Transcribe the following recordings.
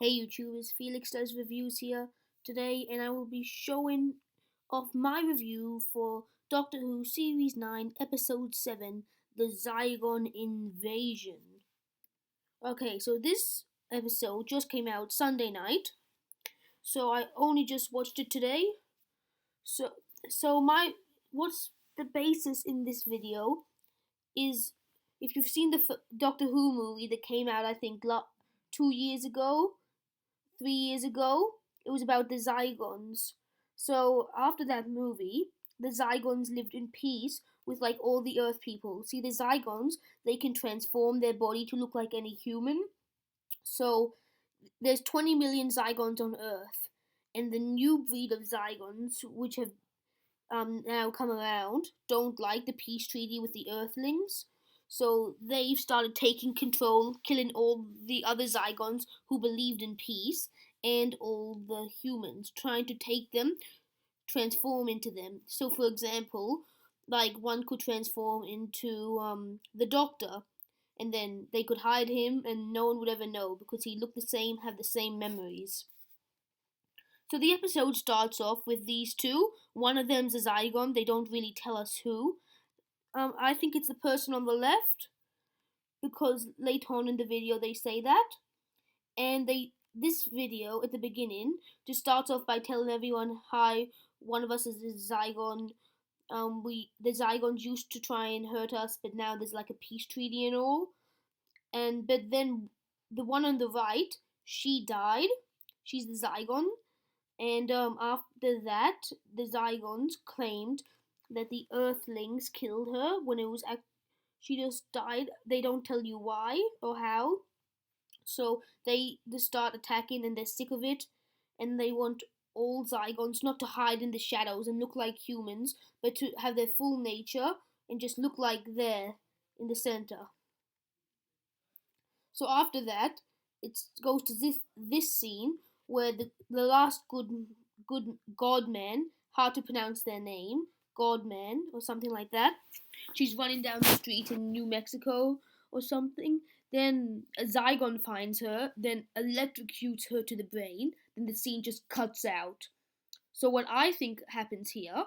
Hey YouTube, it's Felix DoesReviews here today, and I will be showing off my review for Doctor Who Series 9, Episode 7, The Zygon Invasion. Okay, so this episode just came out Sunday night, so I only just watched it today. So, what's the basis in this video is if you've seen the Doctor Who movie that came out, I think 2 years ago, 3 years ago. It was about the Zygons. So after that movie, the Zygons lived in peace with like all the Earth people. See, the Zygons, they can transform their body to look like any human. So there's 20 million Zygons on Earth, and the new breed of Zygons, which have now come around, don't like the peace treaty with the Earthlings. So they've started taking control, killing all the other Zygons who believed in peace, and all the humans, trying to take them, transform into them. So, for example, like one could transform into the Doctor, and then they could hide him, and no one would ever know because he looked the same, have the same memories. So the episode starts off with these two. One of them's a Zygon. They don't really tell us who. I think it's the person on the left because later on in the video they say that. And this video at the beginning just starts off by telling everyone, "Hi, one of us is a Zygon. The Zygons used to try and hurt us, but now there's like a peace treaty and all. But then the one on the right, she died. She's the Zygon." And after that, the Zygons claimed that the Earthlings killed her when she just died. They don't tell you why or how. So they just start attacking, and they're sick of it, and they want all Zygons not to hide in the shadows and look like humans, but to have their full nature and just look like they're in the center. So after that, it goes to this scene where the last good Godman, hard to pronounce their name, Godman or something like that. She's running down the street in New Mexico or something. Then a Zygon finds her, then electrocutes her to the brain. Then the scene just cuts out. So what I think happens here,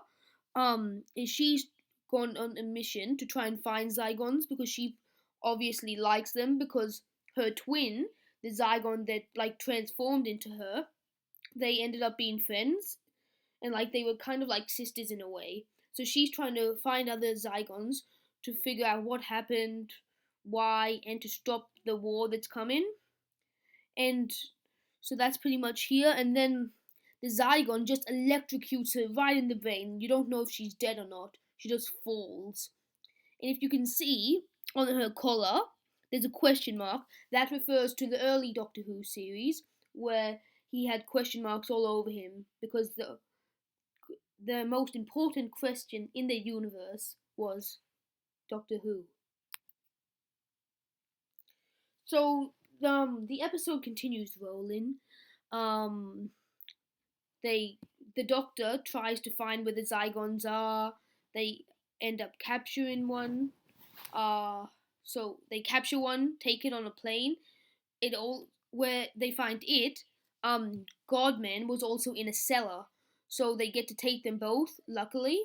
is she's gone on a mission to try and find Zygons because she obviously likes them because her twin, the Zygon that like transformed into her, they ended up being friends, and like they were kind of like sisters in a way. So she's trying to find other Zygons to figure out what happened, why, and to stop the war that's coming. And so that's pretty much here. And then the Zygon just electrocutes her right in the brain. You don't know if she's dead or not. She just falls. And if you can see on her collar, there's a question mark. That refers to the early Doctor Who series where he had question marks all over him because the most important question in the universe was Doctor Who. So the episode continues rolling. Um, the Doctor tries to find where the Zygons are. They end up capturing one. So they capture one, take it on a plane. Where they find it. Godman was also in a cellar, so they get to take them both. Luckily,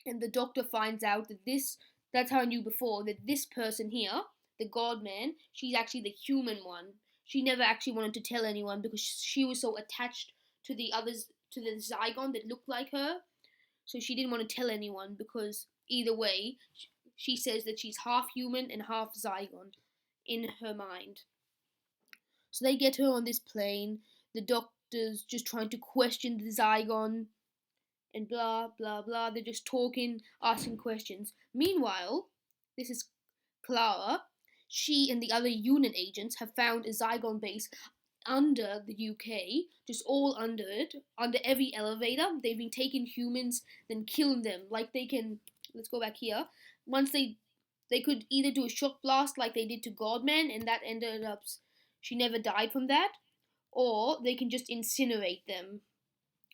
and the Doctor finds out that this. That's how I knew before that this person here, the Godman, she's actually the human one. She never actually wanted to tell anyone because she was so attached to the others, to the Zygon that looked like her. So she didn't want to tell anyone because either way, she says that she's half human and half Zygon in her mind. So they get her on this plane. The Doctor's just trying to question the Zygon and blah blah blah. They're just talking, asking questions. Meanwhile, this is Clara. She and the other unit agents have found a Zygon base under the UK, just all under it, under every elevator. They've been taking humans, then killing them. Like they can. Let's go back here. Once they could either do a shock blast like they did to Godman, and that ended up she never died from that, or they can just incinerate them.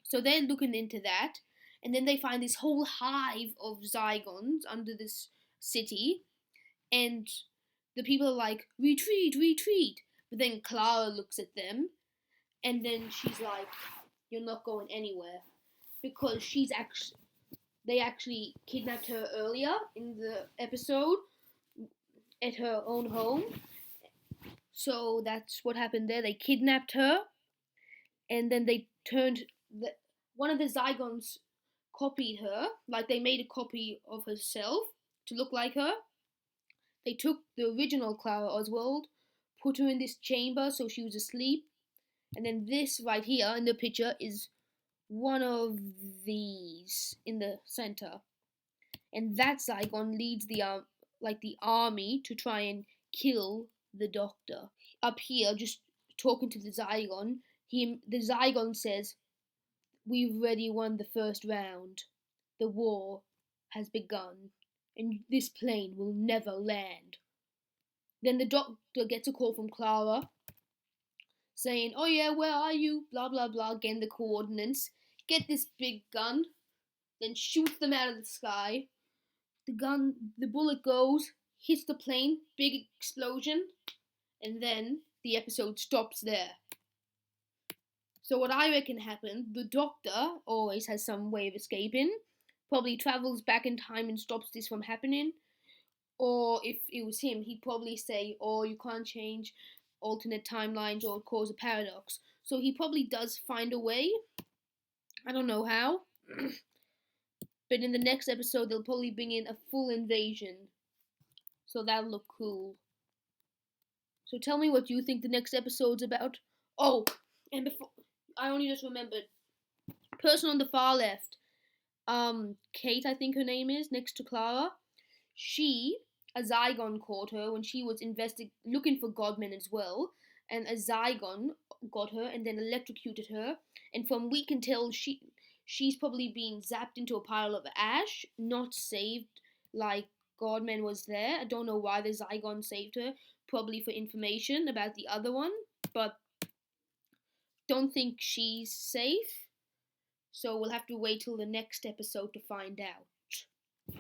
So they're looking into that, and then they find this whole hive of Zygons under this city, and the people are like, retreat, retreat. But then Clara looks at them, and then she's like, "You're not going anywhere," because they actually kidnapped her earlier in the episode at her own home. So that's what happened there. They kidnapped her, and then they turned one of the Zygons copied her, like they made a copy of herself to look like her. They took the original Clara Oswald, put her in this chamber so she was asleep, and then this right here in the picture is one of these in the center, and that Zygon leads the army to try and kill the Doctor. Up here, just talking to the Zygon, the Zygon says, "We've already won the first round. The war has begun, and this plane will never land." Then the Doctor gets a call from Clara saying, "Oh yeah, where are you? Blah blah blah." Again, the coordinates. Get this big gun, then shoots them out of the sky. The bullet goes, hits the plane, big explosion, and then the episode stops there. So what I reckon happened, the Doctor always has some way of escaping, probably travels back in time and stops this from happening. Or if it was him, he'd probably say, "Oh, you can't change alternate timelines or cause a paradox." So he probably does find a way. I don't know how. But in the next episode, they'll probably bring in a full invasion. So that'll look cool. So tell me what you think the next episode's about. Oh, and before I only just remembered, person on the far left, Kate, I think her name is, next to Clara. A Zygon caught her when she was looking for Godmen as well, and a Zygon got her and then electrocuted her. And from we can tell, she's probably been zapped into a pile of ash, not saved like Godman was there. I don't know why the Zygon saved her, probably for information about the other one, but don't think she's safe. So we'll have to wait till the next episode to find out.